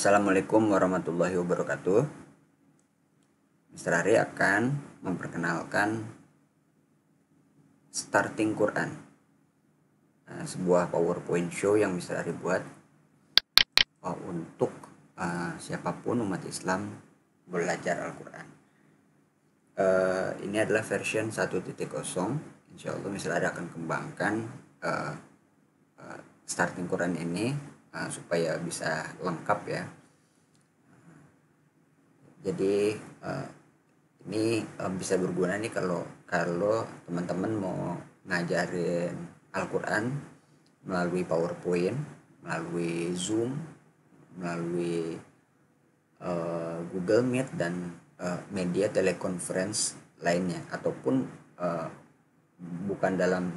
Assalamualaikum warahmatullahi wabarakatuh. Mr. Ari akan memperkenalkan Starting Quran, sebuah PowerPoint show yang Mr. Ari buat untuk siapapun umat Islam belajar Al-Quran. Ini adalah version 1.0. Insya Allah Mr. Ari akan kembangkan Starting Quran ini supaya bisa lengkap ya. Jadi ini bisa berguna nih kalau teman-teman mau ngajarin Al-Quran melalui PowerPoint, melalui Zoom, melalui Google Meet dan media telekonferensi lainnya, ataupun bukan dalam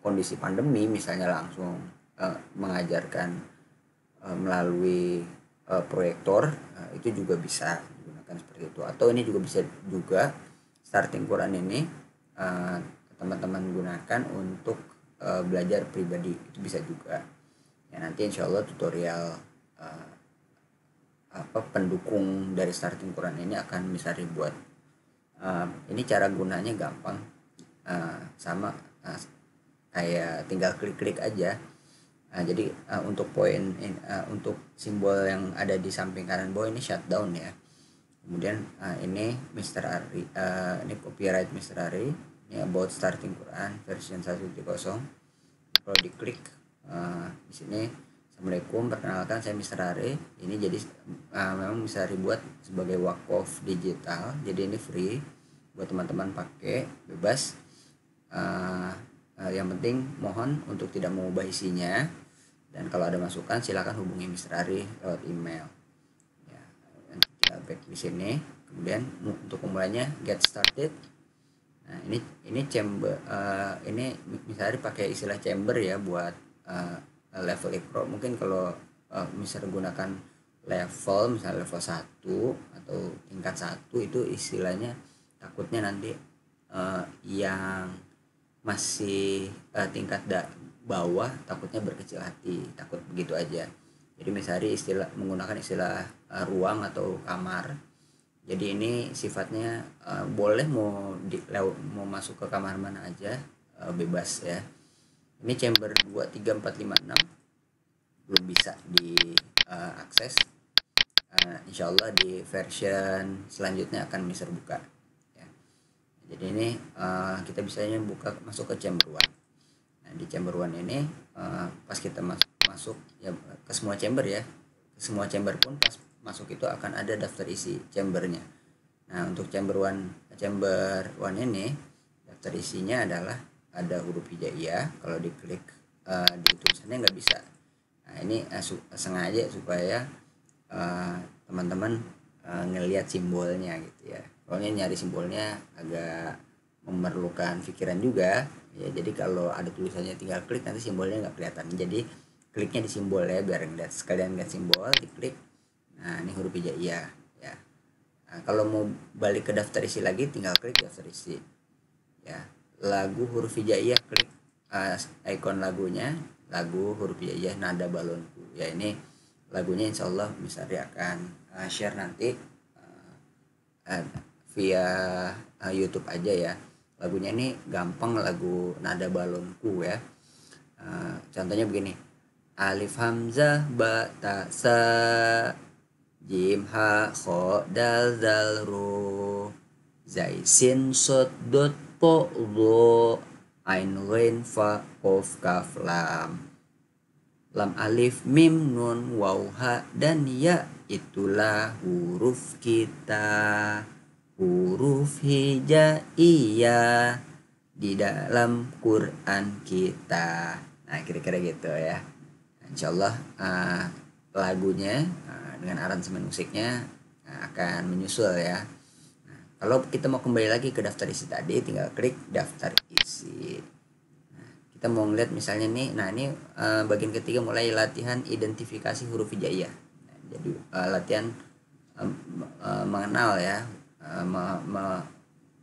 kondisi pandemi, misalnya langsung mengajarkan melalui proyektor, itu juga bisa digunakan seperti itu. Atau ini juga bisa juga Starting Quran ini teman-teman gunakan untuk belajar pribadi, itu bisa juga ya. Nanti insya Allah tutorial pendukung dari Starting Quran ini akan bisa dibuat. Ini cara gunanya gampang, sama kayak tinggal klik-klik aja. Jadi untuk untuk simbol yang ada di samping kanan bawah ini shutdown ya. Kemudian ini Mr. Ari, ini copyright Mr. Ari, ini about Starting Quran version 1.0. Kalau diklik di sini, Assalamualaikum, perkenalkan saya Mr. Ari. Ini jadi memang Mr. Ari buat sebagai wakaf digital, jadi ini free buat teman-teman pakai bebas. Yang penting mohon untuk tidak mengubah isinya, dan kalau ada masukan silakan hubungi Mr. Ari lewat email ya. Tinggal back di sini, kemudian untuk pemulanya get started. Nah ini chamber, ini Mr. Ari pakai istilah chamber ya buat level Iqra. Mungkin kalau misalnya gunakan level, misalnya level 1 atau tingkat 1, itu istilahnya takutnya nanti yang masih tingkat bawah takutnya berkecil hati, takut begitu aja. Jadi misalnya menggunakan istilah ruang atau kamar. Jadi ini sifatnya boleh mau masuk ke kamar mana aja, bebas ya. Ini chamber 2, 3, 4, 5, 6 belum bisa diakses. Insya Allah di version selanjutnya akan bisa buka ya. Jadi ini kita bisanya masuk ke chamber 1. Nah, di chamber 1 ini pas kita masuk ya ke semua chamber ya. Ke semua chamber pun pas masuk itu akan ada daftar isi chambernya. Nah, untuk chamber 1 ini daftar isinya adalah ada huruf hijaiyah. Kalau diklik di tulisannya nggak bisa. Nah, ini sengaja supaya teman-teman ngelihat simbolnya gitu ya. Kalau nyari simbolnya agak memerlukan pikiran juga ya. Jadi kalau ada tulisannya tinggal klik, nanti simbolnya nggak kelihatan. Jadi kliknya di simbol ya, biar sekalian lihat simbol, diklik. Nah, ini huruf hijaiyah ya. Nah, kalau mau balik ke daftar isi lagi, tinggal klik daftar isi ya. Lagu huruf hijaiyah, klik ikon lagunya, lagu huruf hijaiyah Nada Balonku ya. Ini lagunya insya Allah misalnya akan share nanti via YouTube aja ya. Lagunya ini gampang, lagu Nada Balonku ya. Contohnya begini: alif hamzah ba ta sa, jim ha kho dal zal ru, zai sin sod dot po lo, ain ghain fa qaf kaf lam, lam alif mim nun waw ha dan ya, itulah huruf kita, huruf hijaiyah di dalam Quran kita. Nah, kira-kira gitu ya. Insyaallah lagunya dengan aransemen musiknya akan menyusul ya. Nah, kalau kita mau kembali lagi ke daftar isi tadi, tinggal klik daftar isi. Nah, kita mau ngeliat misalnya nih, nah ini bagian ketiga, mulai latihan identifikasi huruf hijaiyah. Nah, jadi latihan mengenal ya.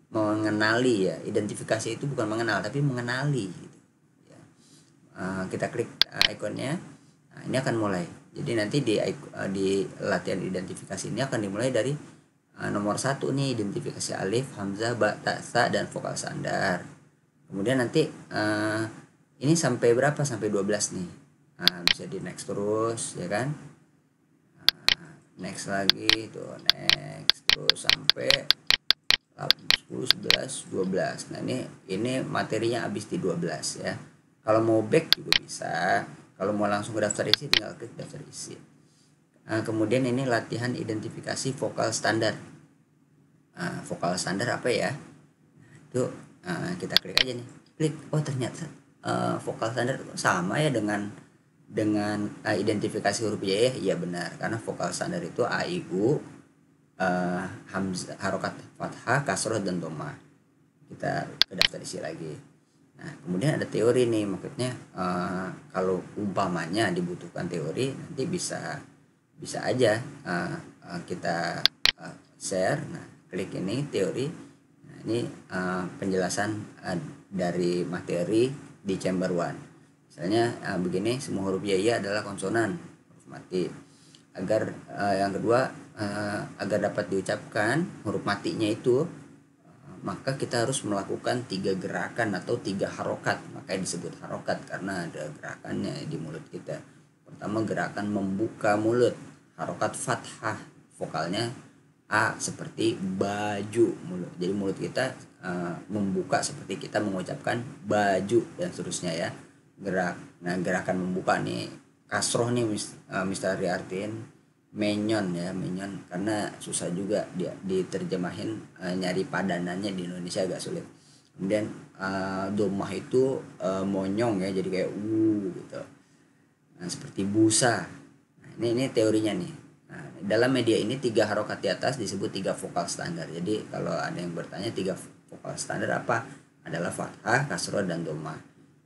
Mengenali ya. Identifikasi itu bukan mengenal, tapi mengenali gitu ya. Kita klik ikonnya. Nah, ini akan mulai. Jadi nanti di latihan identifikasi ini akan dimulai dari nomor 1 nih, identifikasi alif, hamzah, ba, ta, sa, dan vokal standar. Kemudian nanti ini sampai berapa? Sampai 12 nih. Bisa di next terus ya kan. Next lagi tuh, next terus sampai 10, 11, 12. Nah, ini materinya habis di 12 ya. Kalau mau back juga bisa. Kalau mau langsung ke daftar isi tinggal klik daftar isi. Kemudian ini latihan identifikasi vokal standar. Vokal standar apa ya? Itu kita klik aja nih. Klik. Oh, ternyata vokal standar sama ya dengan identifikasi huruf hijaiyah. Iya benar, karena vokal standar itu a, i, u, hamzah, harokat fathah, kasroh, dan dhamma. Kita ke daftar isi lagi. Nah, kemudian ada teori nih, maksudnya kalau umpamanya dibutuhkan teori, nanti bisa aja kita share. Nah, klik ini teori. Nah, ini penjelasan dari materi di chamber 1. Misalnya begini, semua huruf hijaiyah adalah konsonan, huruf mati. Agar yang kedua, agar dapat diucapkan huruf matinya itu, maka kita harus melakukan 3 gerakan atau 3 harokat. Makanya disebut harokat karena ada gerakannya di mulut kita. Pertama, gerakan membuka mulut, harokat fathah, vokalnya a seperti baju mulut. Jadi mulut kita membuka seperti kita mengucapkan baju, dan seterusnya ya. Gerakan membuka nih, kasroh nih Mister diartiin menyon ya, menyon, karena susah juga dia diterjemahin, nyari padanannya di Indonesia agak sulit. Kemudian domah itu monyong ya, jadi kayak gitu. Nah, seperti busa. Nah, ini teorinya nih. Nah, dalam media ini 3 harokat di atas disebut 3 vokal standar. Jadi kalau ada yang bertanya 3 vokal standar apa, adalah fathah, kasroh, dan domah.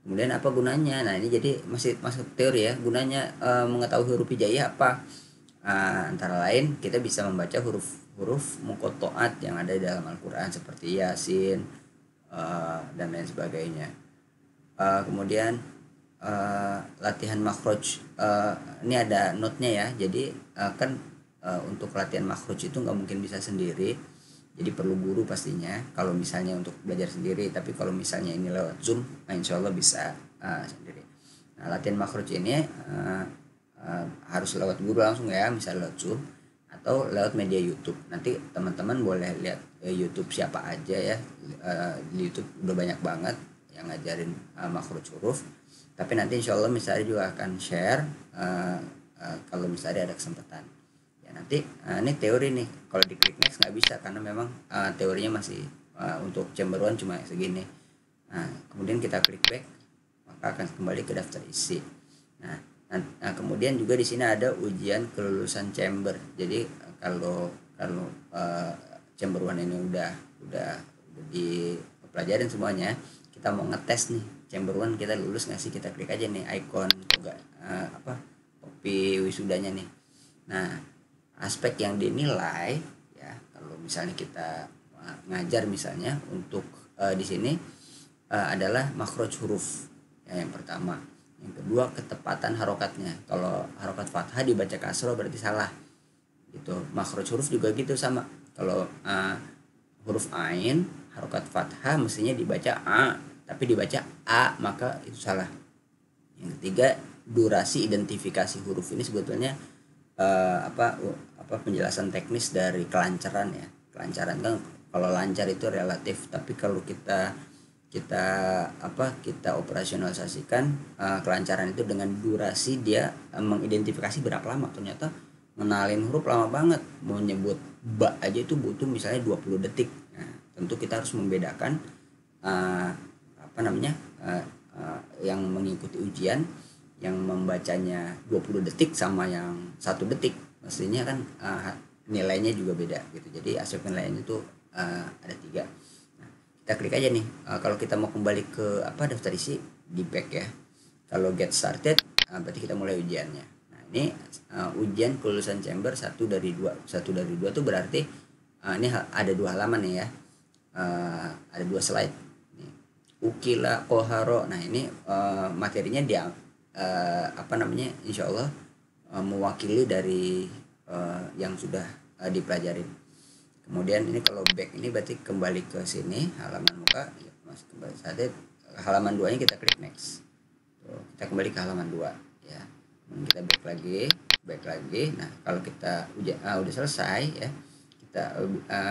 Kemudian apa gunanya? Nah, ini jadi masih masuk teori ya. Gunanya mengetahui huruf hijaiyah apa? Antara lain kita bisa membaca huruf muqatta'at yang ada di dalam Al-Quran seperti Yasin dan lain sebagainya. Kemudian latihan makhraj, ini ada note-nya ya. Jadi kan untuk latihan makhraj itu nggak mungkin bisa sendiri, jadi perlu guru pastinya kalau misalnya untuk belajar sendiri. Tapi kalau misalnya ini lewat Zoom, insya Allah bisa sendiri. Nah, latihan makhraj ini harus lewat guru langsung ya, misalnya lewat Zoom atau lewat media YouTube. Nanti teman-teman boleh lihat YouTube siapa aja ya. Di YouTube udah banyak banget yang ngajarin makhraj huruf. Tapi nanti insya Allah misalnya juga akan share kalau misalnya ada kesempatan. Ya nanti ini teori nih. Kalau diklik next nggak bisa karena memang teorinya masih untuk chamber 1 cuma segini. Nah, kemudian kita klik back, maka akan kembali ke daftar isi. Nah, kemudian juga di sini ada ujian kelulusan chamber. Jadi kalau chamber 1 ini udah di pelajarin semuanya, kita mau ngetes nih chamber 1 kita lulus nggak sih, kita klik aja nih ikon topi wisudanya nih. Nah, aspek yang dinilai ya, kalau misalnya kita ngajar misalnya untuk di sini adalah makhraj huruf ya, yang pertama. Yang kedua, ketepatan harokatnya. Kalau harokat fathah dibaca kasroh berarti salah gitu. Makhraj huruf juga gitu sama. Kalau huruf ain harokat fathah mestinya dibaca a, tapi dibaca a, maka itu salah. Yang ketiga, durasi identifikasi huruf ini sebetulnya penjelasan teknis dari kelancaran ya. Kelancaran kan kalau lancar itu relatif, tapi kalau kita operasionalisasikan kelancaran itu dengan durasi dia mengidentifikasi berapa lama. Ternyata ngenalin huruf lama banget, mau nyebut ba aja itu butuh misalnya 20 detik. Nah, tentu kita harus membedakan yang mengikuti ujian yang membacanya 20 detik sama yang 1 detik. Mestinya kan nilainya juga beda gitu. Jadi aspek nilainya itu ada 3. Kita klik aja nih. Kalau kita mau kembali ke daftar isi, di back ya. Kalau get started berarti kita mulai ujiannya. Nah, ini ujian kelulusan chamber 1 dari 2. 1 dari 2 itu berarti ini ada 2 halaman nih ya. Ada 2 slide nih. Ukila koharo. Nah, ini materinya insya Allah mewakili dari yang sudah dipelajari. Kemudian ini kalau back ini berarti kembali ke sini halaman muka ya, masih kembali saatnya halaman 2 nya kita klik next. Tuh, kita kembali ke halaman 2 ya. Kemudian kita back lagi. Nah kalau kita udah selesai ya, kita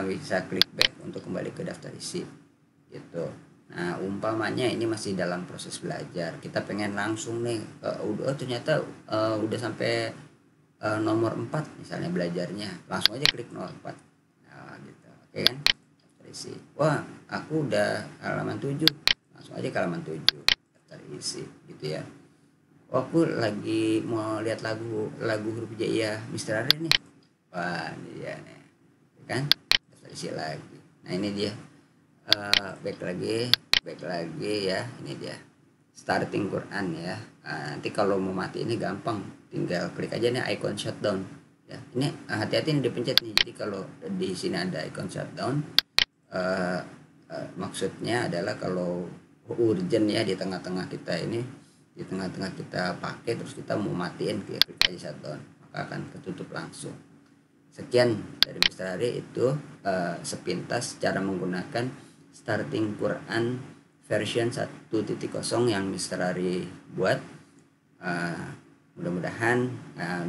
bisa klik back untuk kembali ke daftar isi gitu. Nah umpamanya ini masih dalam proses belajar, kita pengen langsung nih ternyata udah sampai nomor 4 misalnya belajarnya, langsung aja klik nomor 4. Nah gitu, oke kan, daftar isi. Wah aku udah halaman 7, langsung aja ke halaman 7 daftar isi gitu ya. Oh, aku lagi mau lihat lagu huruf hijaiyah Mr. Ari nih. Wah ini dia nih kan, daftar isi lagi. Nah ini dia back lagi ya, ini dia starting Quran ya. Nanti kalau mau mati ini gampang, tinggal klik aja nih icon shutdown ya. Ini hati-hati nih dipencet nih. Jadi kalau di sini ada icon shutdown, maksudnya adalah kalau urgent ya, di tengah-tengah kita pakai terus kita mau matiin, klik aja shutdown, maka akan ketutup langsung. Sekian dari Mr. Ari, itu sepintas cara menggunakan starting Quran version 1.0 yang Mr. Ari buat. Mudah-mudahan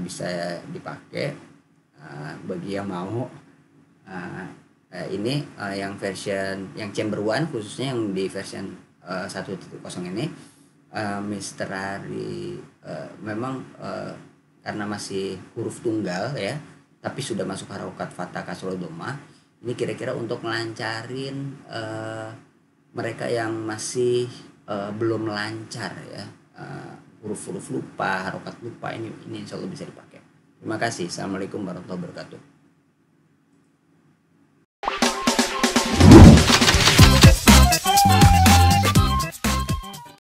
bisa dipakai bagi yang mau. Ini yang version yang chamber 1 khususnya yang di version 1.0 ini, Mr. Ari memang karena masih huruf tunggal ya, tapi sudah masuk harokat fathah kasroh dhamma. Ini kira-kira untuk melancarin mereka yang masih belum lancar ya, huruf-huruf lupa, harokat lupa, ini insya Allah bisa dipakai. Terima kasih. Assalamualaikum warahmatullahi wabarakatuh.